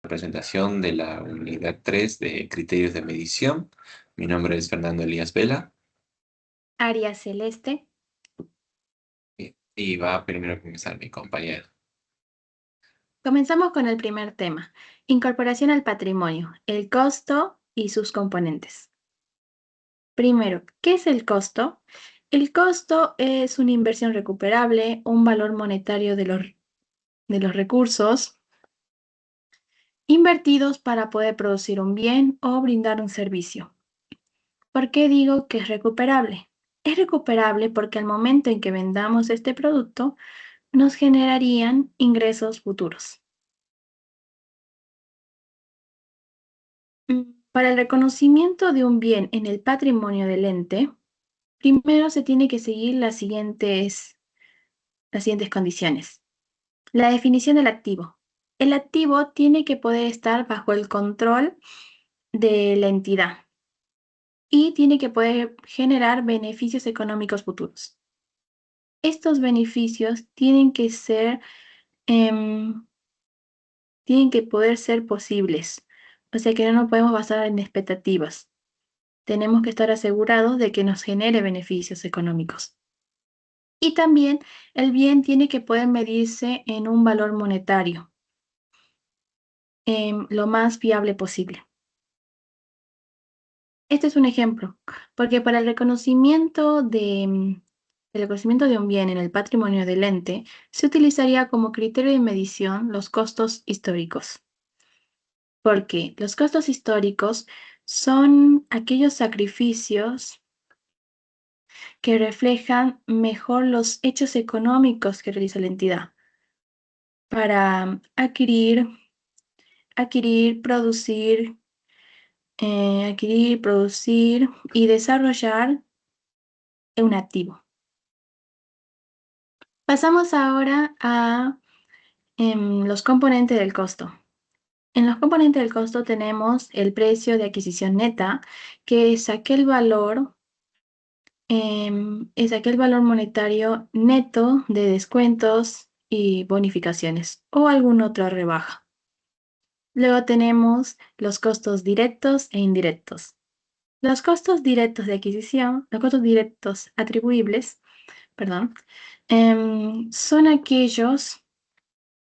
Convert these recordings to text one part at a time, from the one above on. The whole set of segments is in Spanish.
presentación de la unidad 3 de criterios de medición. Mi nombre es Fernando Elías Vela Área celeste. y va primero a comenzar mi compañero. Comenzamos con el primer tema, incorporación al patrimonio, el costo y sus componentes. Primero, ¿qué es el costo? El costo es una inversión recuperable, un valor monetario de los recursos invertidos para poder producir un bien o brindar un servicio. ¿Por qué digo que es recuperable? Es recuperable porque al momento en que vendamos este producto, nos generarían ingresos futuros. Para el reconocimiento de un bien en el patrimonio del ente, primero se tiene que seguir las siguientes condiciones. La definición del activo. El activo tiene que poder estar bajo el control de la entidad y tiene que poder generar beneficios económicos futuros. Estos beneficios em, tienen que poder ser posibles, o sea que no nos podemos basar en expectativas. Tenemos que estar asegurados de que nos genere beneficios económicos. Y también el bien tiene que poder medirse en un valor monetario, lo más viable posible. Este es un ejemplo, porque para el reconocimiento de un bien en el patrimonio del ente, se utilizaría como criterio de medición los costos históricos. Porque los costos históricos son aquellos sacrificios que reflejan mejor los hechos económicos que realiza la entidad para adquirir, producir y desarrollar un activo. Pasamos ahora a los componentes del costo. En los componentes del costo tenemos el precio de adquisición neta, que es aquel valor monetario neto de descuentos y bonificaciones o alguna otra rebaja. Luego tenemos los costos directos e indirectos. Los costos directos de adquisición, los costos directos atribuibles, perdón, son aquellos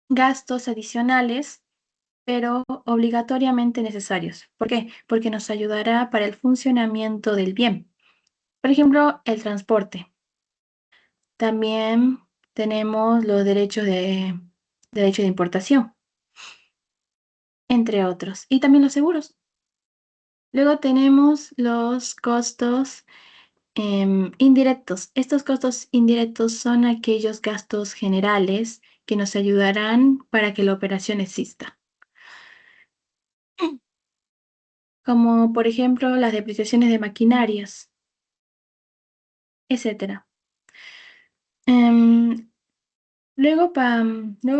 gastos adicionales, pero obligatoriamente necesarios. ¿Por qué? Porque nos ayudará para el funcionamiento del bien. Por ejemplo, el transporte. También tenemos los derecho de importación, entre otros. Y también los seguros. Luego tenemos los costos indirectos. Estos costos indirectos son aquellos gastos generales que nos ayudarán para que la operación exista, como por ejemplo las depreciaciones de maquinarias, etcétera. Em, luego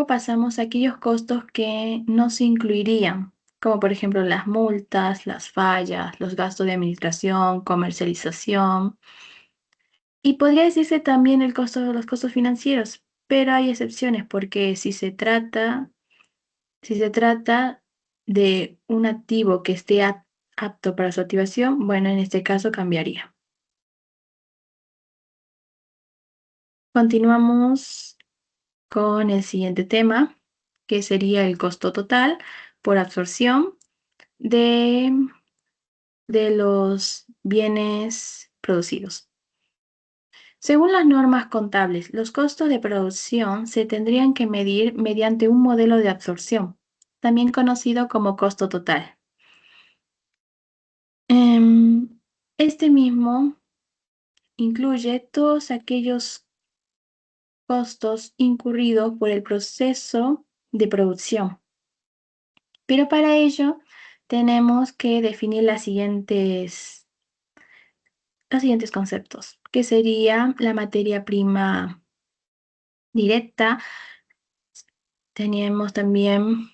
pasamos a aquellos costos que no se incluirían, como por ejemplo las multas, las fallas, los gastos de administración, comercialización. Y podría decirse también el costo de los costos financieros, pero hay excepciones porque si se trata de un activo que esté apto para su activación, bueno, en este caso cambiaría. Continuamos con el siguiente tema, que sería el costo total por absorción de, de los bienes producidos. Según las normas contables, los costos de producción se tendrían que medir mediante un modelo de absorción, también conocido como costo total. Este mismo incluye todos aquellos costos incurridos por el proceso de producción, pero para ello tenemos que definir los siguientes conceptos, que sería la materia prima directa. Tenemos también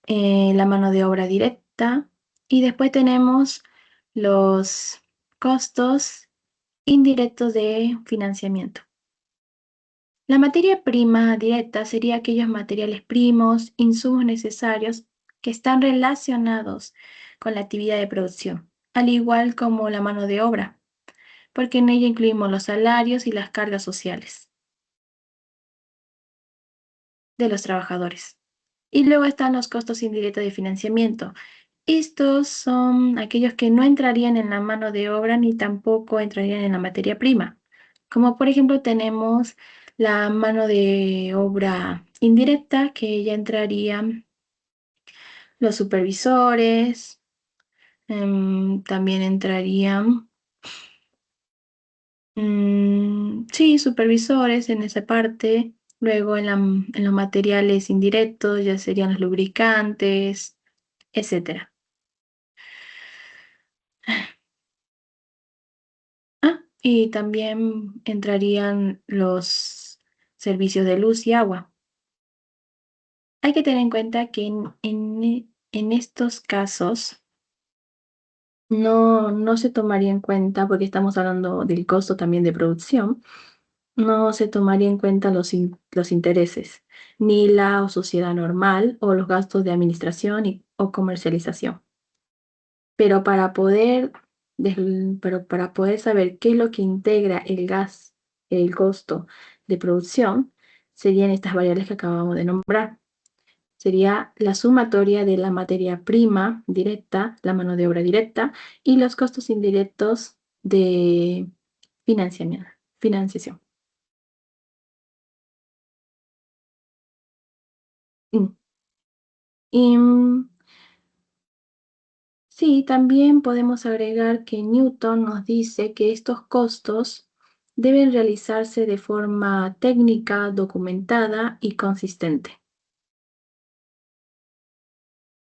la mano de obra directa y después tenemos los costos indirectos de financiamiento. La materia prima directa sería aquellos materiales primos, insumos necesarios que están relacionados con la actividad de producción, al igual como la mano de obra, porque en ella incluimos los salarios y las cargas sociales de los trabajadores. Y luego están los costos indirectos de financiamiento. Estos son aquellos que no entrarían en la mano de obra ni tampoco entrarían en la materia prima. Como por ejemplo tenemos la mano de obra indirecta, que ya entrarían los supervisores, también entrarían, sí, supervisores en esa parte. Luego en los materiales indirectos ya serían los lubricantes, etcétera. Ah, y también entrarían los servicios de luz y agua. Hay que tener en cuenta que en estos casos no se tomaría en cuenta, porque estamos hablando del costo también de producción, no se tomaría en cuenta los intereses, ni la sociedad normal o los gastos de administración o comercialización. Pero pero para poder saber qué es lo que integra el gas, el costo de producción, serían estas variables que acabamos de nombrar. Sería la sumatoria de la materia prima directa, la mano de obra directa, y los costos indirectos de financiación. Mm. Y sí, también podemos agregar que Newton nos dice que estos costos deben realizarse de forma técnica, documentada y consistente.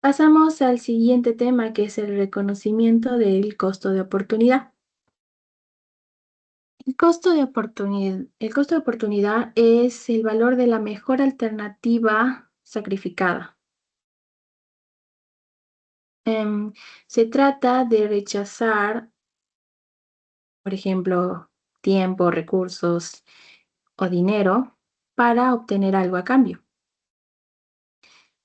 Pasamos al siguiente tema, que es el reconocimiento del costo de oportunidad. El costo de oportunidad es el valor de la mejor alternativa sacrificada. Em, Se trata de rechazar, por ejemplo, tiempo, recursos o dinero para obtener algo a cambio.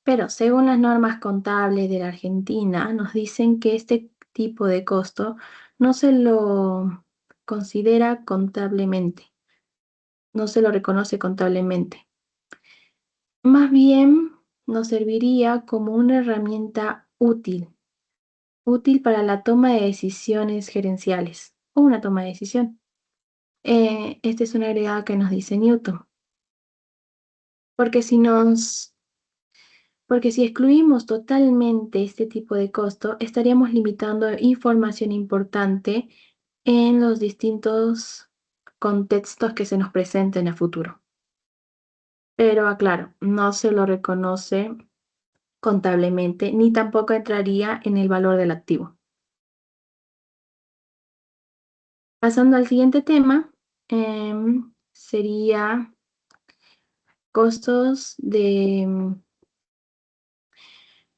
Pero según las normas contables de la Argentina, nos dicen que este tipo de costo no se lo considera contablemente, no se lo reconoce contablemente. Más bien nos serviría como una herramienta útil para la toma de decisiones gerenciales o una toma de decisión. Esta es una agregada que nos dice Newton, porque porque si excluimos totalmente este tipo de costo, estaríamos limitando información importante en los distintos contextos que se nos presenten a futuro. Pero aclaro, no se lo reconoce contablemente, ni tampoco entraría en el valor del activo. Pasando al siguiente tema, sería costos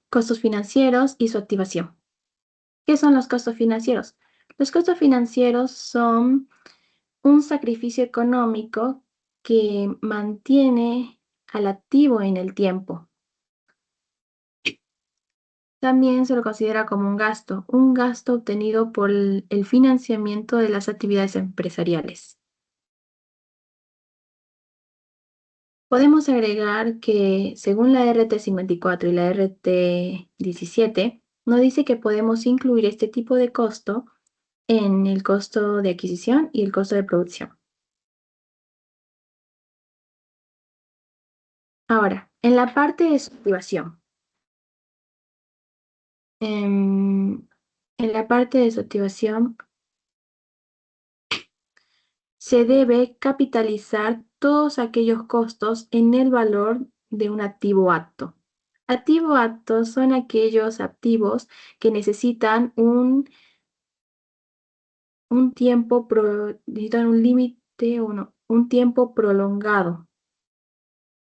costos financieros y su activación. ¿Qué son los costos financieros? Los costos financieros son un sacrificio económico que mantiene al activo en el tiempo. También se lo considera como un gasto obtenido por el financiamiento de las actividades empresariales. Podemos agregar que según la RT54 y la RT17, nos dice que podemos incluir este tipo de costo en el costo de adquisición y el costo de producción. Ahora, en la parte de su activación. En la parte de su activación se debe capitalizar todos aquellos costos en el valor de un activo apto. Activo apto son aquellos activos que necesitan un tiempo, necesitan un límite o no, un tiempo prolongado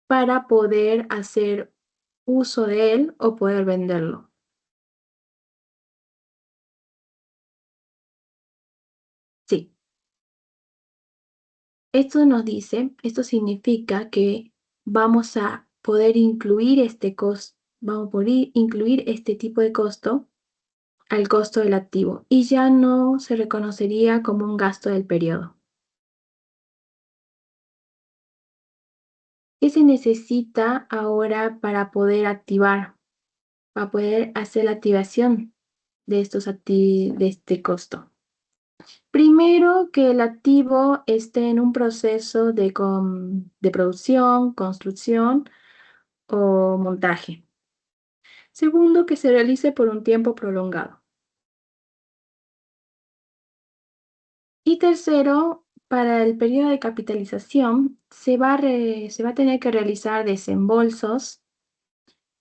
para poder hacer uso de él o poder venderlo. Sí, esto significa que vamos a poder incluir este costo, vamos a poder incluir este tipo de costo al costo del activo y ya no se reconocería como un gasto del periodo. ¿Qué se necesita ahora para poder activar, para poder hacer la activación de de este costo? Primero, que el activo esté en un proceso de producción, construcción o montaje. Segundo, que se realice por un tiempo prolongado. Y tercero, para el periodo de capitalización se va a tener que realizar desembolsos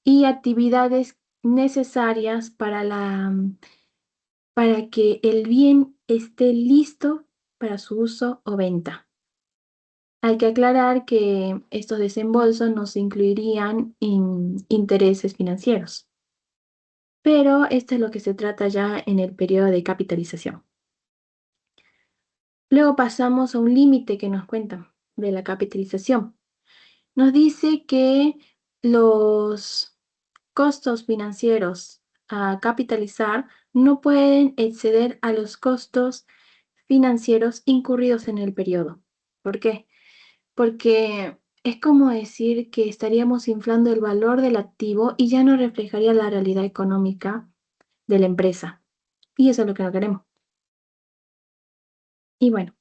y actividades necesarias para que el bien esté listo para su uso o venta. Hay que aclarar que estos desembolsos no se incluirían en intereses financieros, pero esto es lo que se trata ya en el periodo de capitalización. Luego pasamos a un límite que nos cuenta de la capitalización. Nos dice que los costos financieros a capitalizar no pueden exceder a los costos financieros incurridos en el periodo. ¿Por qué? Porque es como decir que estaríamos inflando el valor del activo y ya no reflejaría la realidad económica de la empresa. Y eso es lo que no queremos. Y bueno,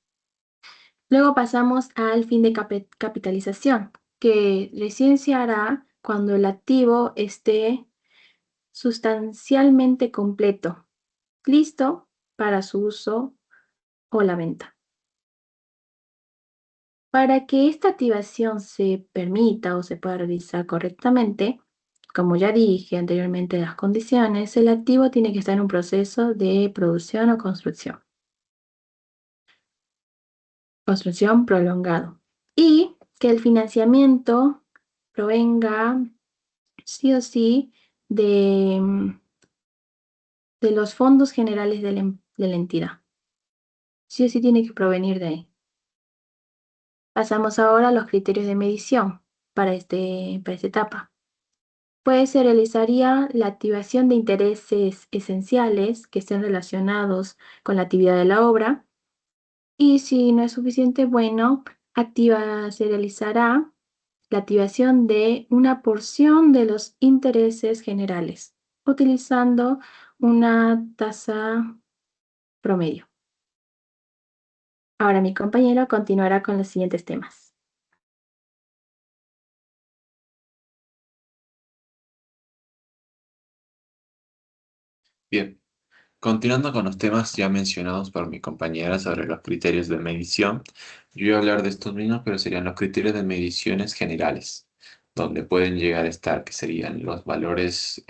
luego pasamos al fin de capitalización, que recién se hará cuando el activo esté sustancialmente completo, listo para su uso o la venta. Para que esta activación se permita o se pueda realizar correctamente, como ya dije anteriormente las condiciones, el activo tiene que estar en un proceso de producción o construcción prolongado. Y que el financiamiento provenga sí o sí de los fondos generales de la entidad. Sí o sí tiene que provenir de ahí. Pasamos ahora a los criterios de medición para esta etapa. Pues se realizaría la activación de intereses esenciales que estén relacionados con la actividad de la obra y si no es suficiente, bueno, se realizará la activación de una porción de los intereses generales utilizando una tasa promedio. Ahora mi compañero continuará con los siguientes temas. Bien, continuando con los temas ya mencionados por mi compañera sobre los criterios de medición, yo voy a hablar de estos mismos, pero serían los criterios de mediciones generales, donde pueden llegar a estar, que serían los valores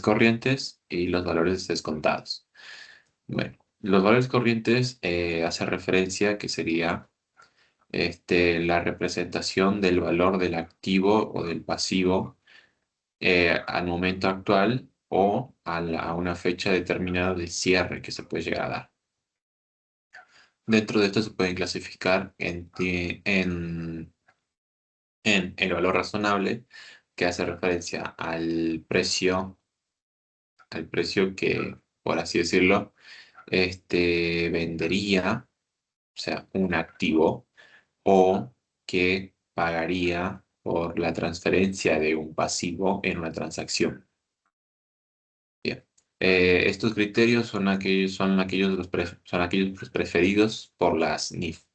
corrientes y los valores descontados. Bueno, los valores corrientes hace referencia que sería la representación del valor del activo o del pasivo al momento actual o a una fecha determinada de cierre que se puede llegar a dar. Dentro de esto se pueden clasificar en el valor razonable, que hace referencia al precio que, por así decirlo, vendería, o sea, un activo, o que pagaría por la transferencia de un pasivo en una transacción. Bien. Estos criterios son aquellos preferidos por las NIF.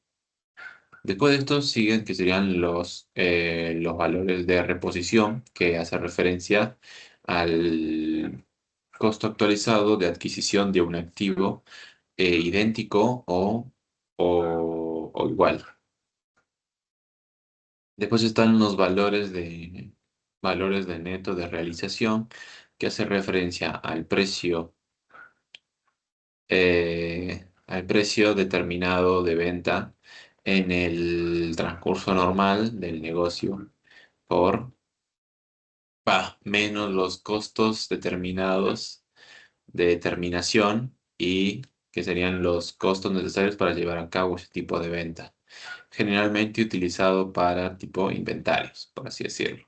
Después de estos siguen que serían los valores de reposición, que hace referencia al costo actualizado de adquisición de un activo idéntico o igual. Después están los valores de neto de realización, que hace referencia al precio determinado de venta en el transcurso normal del negocio por menos los costos determinados de terminación y que serían los costos necesarios para llevar a cabo ese tipo de venta, generalmente utilizado para tipo inventarios, por así decirlo.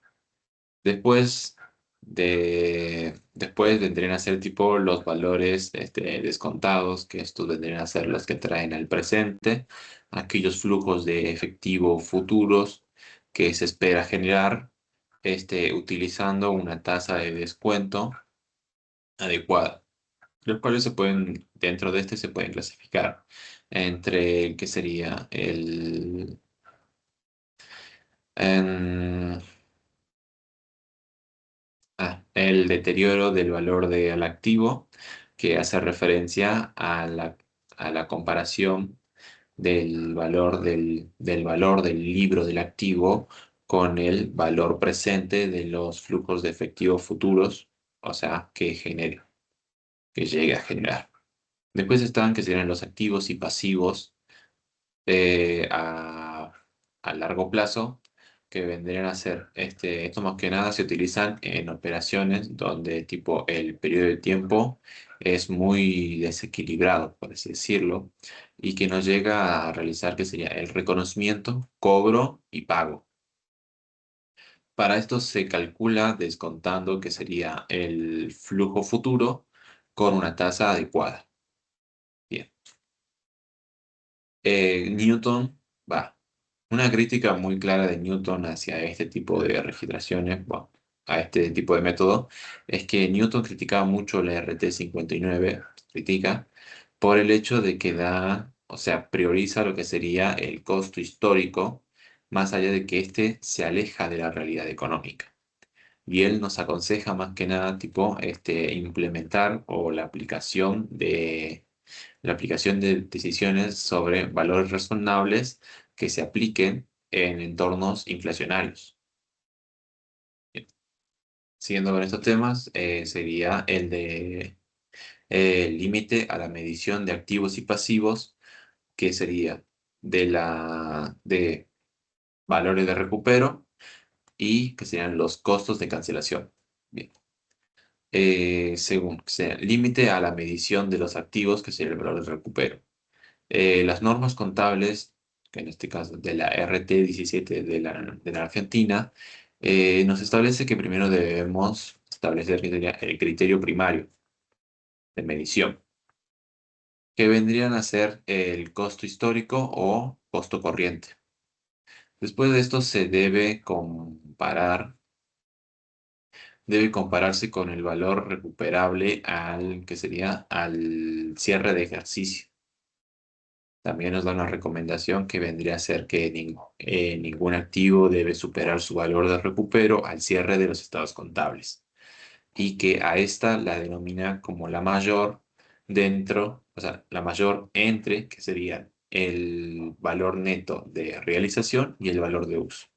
Después Después vendrían a ser tipo los valores descontados, que estos vendrían a ser los que traen al presente, aquellos flujos de efectivo futuros que se espera generar utilizando una tasa de descuento adecuada, los cuales dentro de se pueden clasificar entre el que sería em, el deterioro del valor del activo, que hace referencia a la comparación del valor del libro del activo con el valor presente de los flujos de efectivo futuros, o sea, que llegue a generar. Después están que serían los activos y pasivos eh, a, a largo plazo, que vendrían a ser, esto más que nada se utilizan en operaciones donde tipo el periodo de tiempo es muy desequilibrado, por así decirlo, y que nos llega a realizar que sería el reconocimiento, cobro y pago. Para esto se calcula descontando que sería el flujo futuro con una tasa adecuada. Bien. Newton, va. Una crítica muy clara de Newton hacia este tipo de registraciones, bueno, a este tipo de método, es que Newton criticaba mucho la RT 59, critica, por el hecho de que da, o sea, prioriza lo que sería el costo histórico, más allá de que éste se aleja de la realidad económica. Y él nos aconseja más que nada, tipo, implementar o la aplicación de decisiones sobre valores razonables que se apliquen en entornos inflacionarios. Bien. Siguiendo con estos temas, sería el de límite a la medición de activos y pasivos, que sería de valores de recupero y que serían los costos de cancelación. Bien. Según, que sea límite a la medición de los activos, que sería el valor de recupero. Las normas contables, que en este caso de la RT 17 de la Argentina, nos establece que primero debemos establecer que sería el criterio primario de medición, que vendrían a ser el costo histórico o costo corriente. Después de esto debe compararse con el valor recuperable al que sería al cierre de ejercicio. También nos da una recomendación que vendría a ser que ningún activo debe superar su valor de recupero al cierre de los estados contables y que a esta la denomina como la mayor dentro, o sea, la mayor entre, que sería el valor neto de realización y el valor de uso.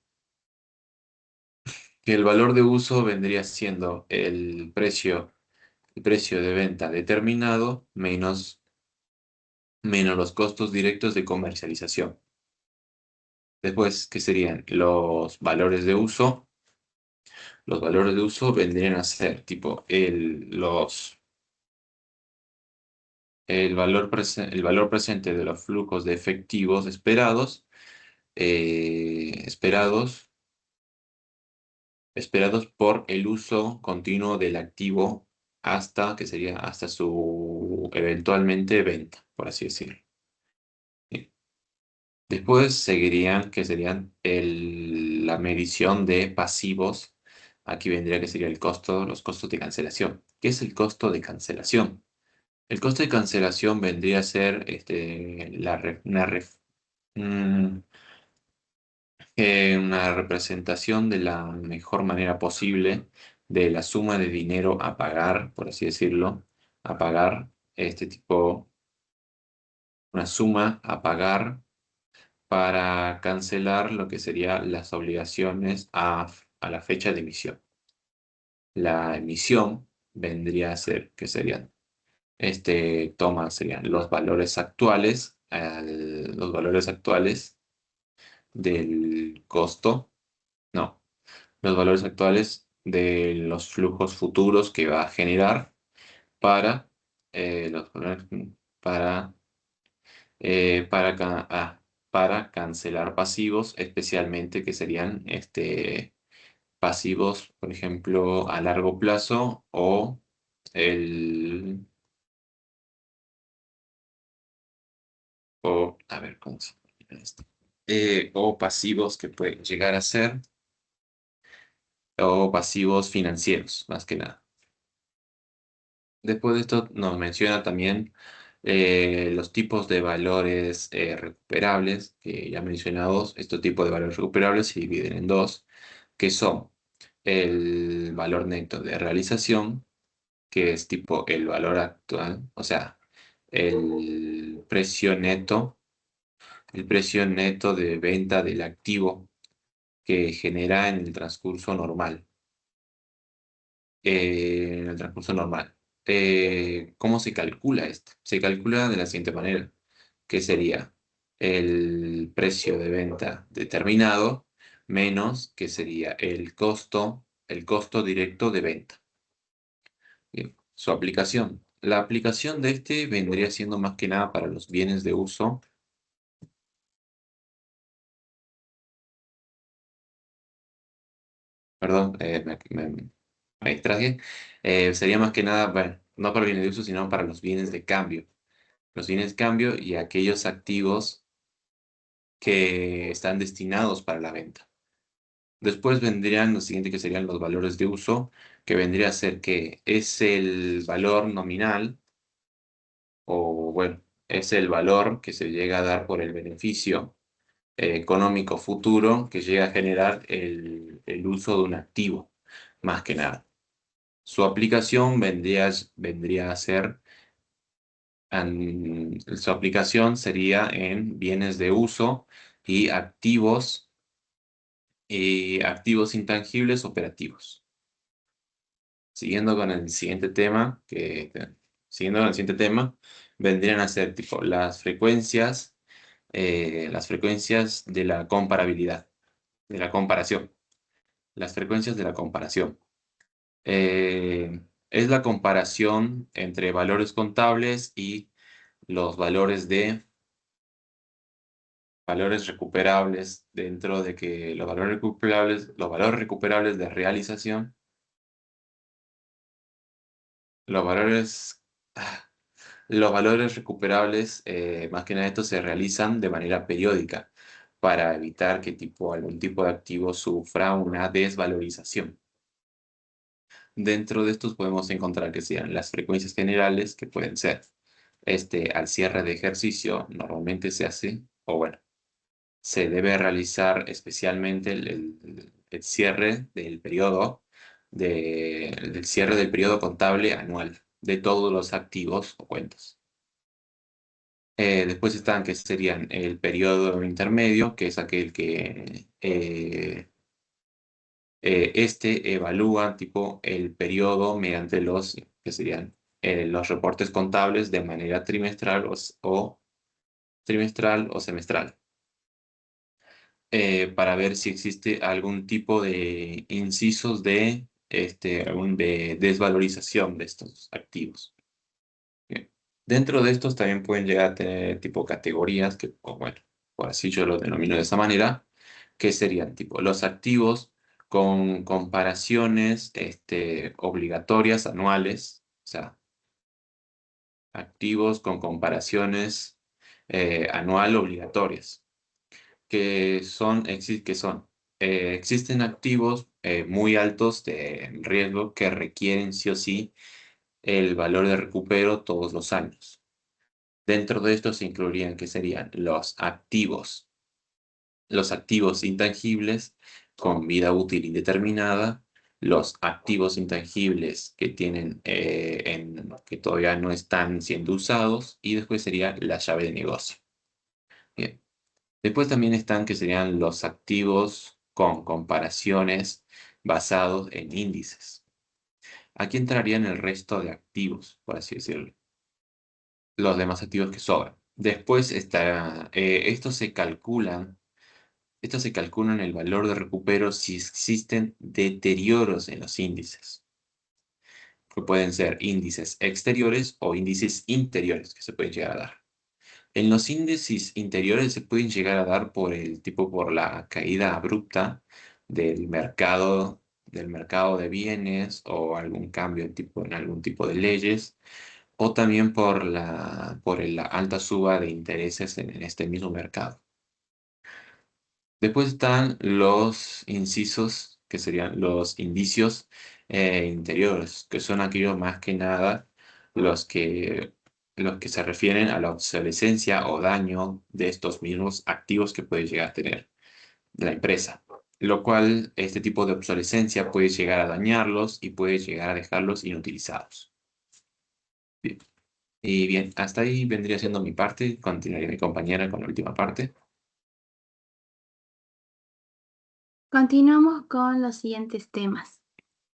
Que el valor de uso vendría siendo el precio de venta determinado menos los costos directos de comercialización. Después, ¿qué serían los valores de uso? Los valores de uso vendrían a ser tipo el valor presente de los flujos de efectivos eh, esperados, esperados por el uso continuo del activo hasta que sería hasta su eventualmente venta, por así decirlo. Bien. Después seguirían que serían la medición de pasivos. Aquí vendría que sería los costos de cancelación. ¿Qué es el costo de cancelación? El costo de cancelación vendría a ser mm, una representación de la mejor manera posible de la suma de dinero a pagar, por así decirlo, a pagar este tipo, una suma a pagar para cancelar lo que serían las obligaciones a la fecha de emisión. La emisión vendría a ser, que serían, serían los valores actuales del costo, no, los valores actuales de los flujos futuros que va a generar para, para para cancelar pasivos, especialmente que serían pasivos, por ejemplo, a largo plazo el, a ver, ¿cómo se llama esto? O pasivos que pueden llegar a ser, o pasivos financieros, más que nada. Después de esto nos menciona también los tipos de valores recuperables, que ya mencionados, estos tipos de valores recuperables se dividen en dos, que son el valor neto de realización, que es tipo el valor actual, o sea, el precio neto, el precio neto de venta del activo que genera en el transcurso normal. En el transcurso normal. ¿Cómo se calcula esto? Se calcula de la siguiente manera, que sería el precio de venta determinado menos que sería el costo directo de venta. Bien, su aplicación. La aplicación de este vendría siendo más que nada para los bienes de uso. Perdón, me distraje. Sería más que nada, bueno, no para bienes de uso, sino para los bienes de cambio. Los bienes de cambio y aquellos activos que están destinados para la venta. Después vendrían los siguientes que serían los valores de uso, que vendría a ser que es el valor nominal o bueno, es el valor que se llega a dar por el beneficio económico futuro que llega a generar el uso de un activo, más que nada. Su aplicación vendría a ser, su aplicación sería en bienes de uso y activos intangibles operativos. Siguiendo con el siguiente tema, siguiendo con el siguiente tema, vendrían a ser tipo las frecuencias de la comparabilidad, de la comparación, las frecuencias de la comparación. Es la comparación entre valores contables y los valores recuperables dentro de que los valores recuperables de realización, los valores, los valores recuperables, más que nada estos se realizan de manera periódica para evitar que algún tipo de activo sufra una desvalorización. Dentro de estos podemos encontrar que sean las frecuencias generales, que pueden ser al cierre de ejercicio, normalmente se hace, o bueno, se debe realizar especialmente el cierre del periodo, del cierre del periodo contable anual de todos los activos o cuentas. Después están que serían el periodo intermedio, que es aquel que este evalúa tipo el periodo mediante los que serían los reportes contables de manera trimestral o semestral, para ver si existe algún tipo de incisos de desvalorización de estos activos. Bien. Dentro de estos también pueden llegar a tener tipo categorías que, o bueno, por así yo lo denomino de esa manera, que serían tipo los activos con comparaciones obligatorias anuales, o sea, activos con comparaciones anual obligatorias, que son existen activos muy altos de riesgo que requieren sí o sí el valor de recupero todos los años. Dentro de estos se incluirían que serían los activos intangibles con vida útil indeterminada, los activos intangibles que que todavía no están siendo usados, y después sería la llave de negocio. Bien. Después también están que serían los activos con comparaciones basados en índices. Aquí entrarían el resto de activos, por así decirlo, los demás activos que sobran. Después está, estos se calculan el valor de recupero si existen deterioros en los índices, que pueden ser índices exteriores o índices interiores que se pueden llegar a dar. En los índices interiores se pueden llegar a dar por la caída abrupta del mercado, del mercado de bienes o algún cambio en algún tipo de leyes, o también por la alta suba de intereses en este mismo mercado. Después están los incisos, que serían los indicios interiores, que son aquellos más que nada los que, los que se refieren a la obsolescencia o daño de estos mismos activos que puede llegar a tener la empresa. Lo cual, este tipo de obsolescencia puede llegar a dañarlos y puede llegar a dejarlos inutilizados. Bien. Y bien, hasta ahí vendría siendo mi parte. Continuaría mi compañera con la última parte. Continuamos con los siguientes temas,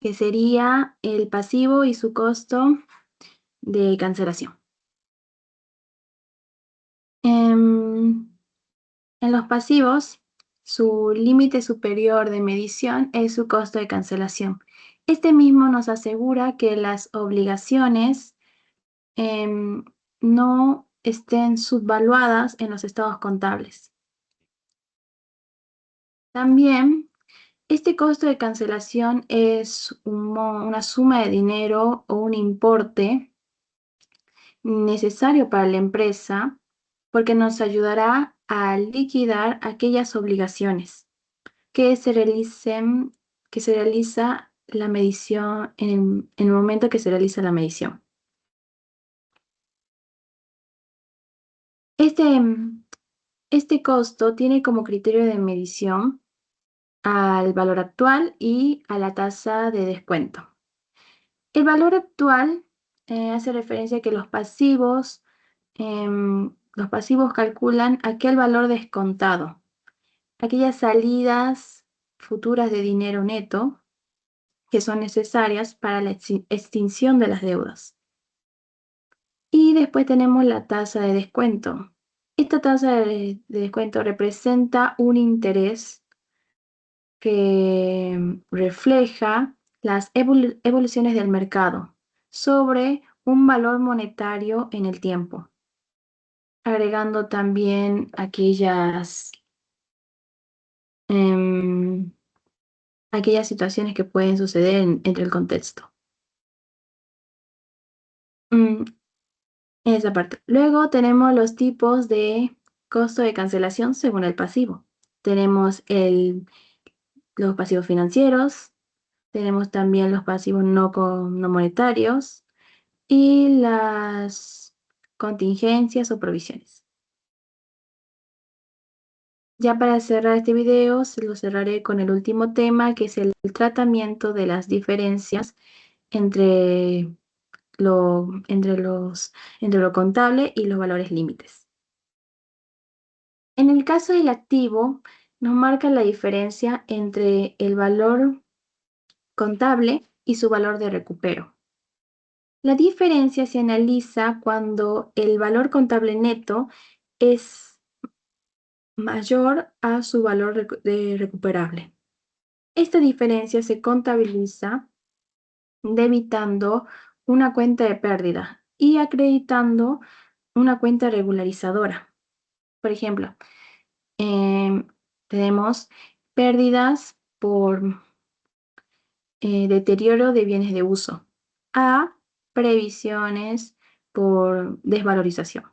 que sería el pasivo y su costo de cancelación. En los pasivos, su límite superior de medición es su costo de cancelación. Este mismo nos asegura que las obligaciones no estén subvaluadas en los estados contables. También, este costo de cancelación es una suma de dinero o un importe necesario para la empresa porque nos ayudará a liquidar aquellas obligaciones que se realicen, que se realiza la medición en el momento que se realiza la medición. Este, este costo tiene como criterio de medición al valor actual y a la tasa de descuento. El valor actual hace referencia a que los pasivos calculan aquel valor descontado, aquellas salidas futuras de dinero neto que son necesarias para la extinción de las deudas. Y después tenemos la tasa de descuento. Esta tasa de descuento representa un interés que refleja las evoluciones del mercado sobre un valor monetario en el tiempo, agregando también em, aquellas situaciones que pueden suceder entre el contexto. Mm, en esa parte. Luego tenemos los tipos de costo de cancelación según el pasivo. Tenemos los pasivos financieros, tenemos también los pasivos no monetarios y las contingencias o provisiones. Ya para cerrar este video, lo cerraré con el último tema, que es el tratamiento de las diferencias entre entre lo contable y los valores límites. En el caso del activo, nos marca la diferencia entre el valor contable y su valor de recupero. La diferencia se analiza cuando el valor contable neto es mayor a su valor recuperable. Esta diferencia se contabiliza debitando una cuenta de pérdida y acreditando una cuenta regularizadora. Por ejemplo, tenemos pérdidas por deterioro de bienes de uso a previsiones por desvalorización.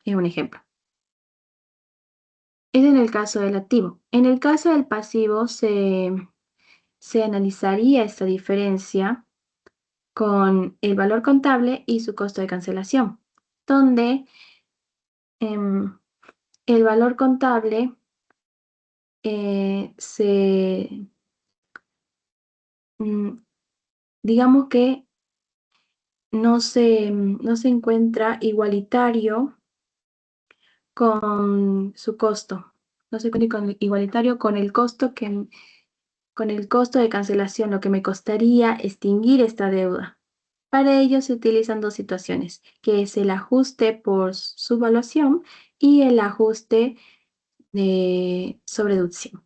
Es un ejemplo. Es en el caso del activo. En el caso del pasivo se analizaría esta diferencia con el valor contable y su costo de cancelación, donde em, el valor contable mm, digamos que no se encuentra igualitario con su costo. No se encuentra igualitario con el costo con el costo de cancelación, lo que me costaría extinguir esta deuda. Para ello se utilizan dos situaciones, que es el ajuste por subvaluación y el ajuste de sobreducción.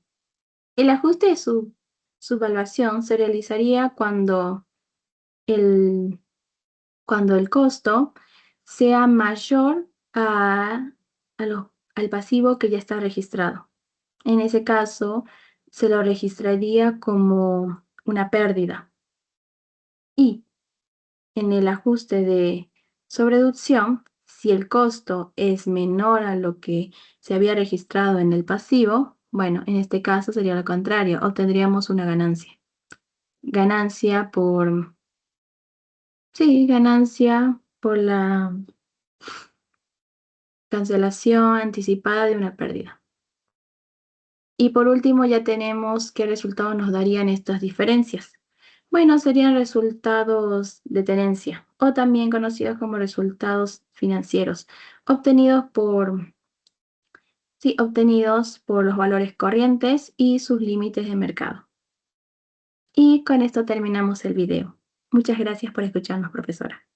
El ajuste de subvaluación se realizaría el, cuando el costo sea mayor al pasivo que ya está registrado. En ese caso, se lo registraría como una pérdida. Y en el ajuste de sobreducción, si el costo es menor a lo que se había registrado en el pasivo, bueno, en este caso sería lo contrario, obtendríamos una ganancia. Ganancia por, sí, ganancia por la cancelación anticipada de una pérdida. Y por último ya tenemos qué resultados nos darían estas diferencias. Bueno, serían resultados de tenencia o también conocidos como resultados financieros, obtenidos por, sí, obtenidos por los valores corrientes y sus límites de mercado. Y con esto terminamos el video. Muchas gracias por escucharnos, profesora.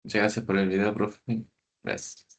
Muchas gracias por el video, profe. Gracias.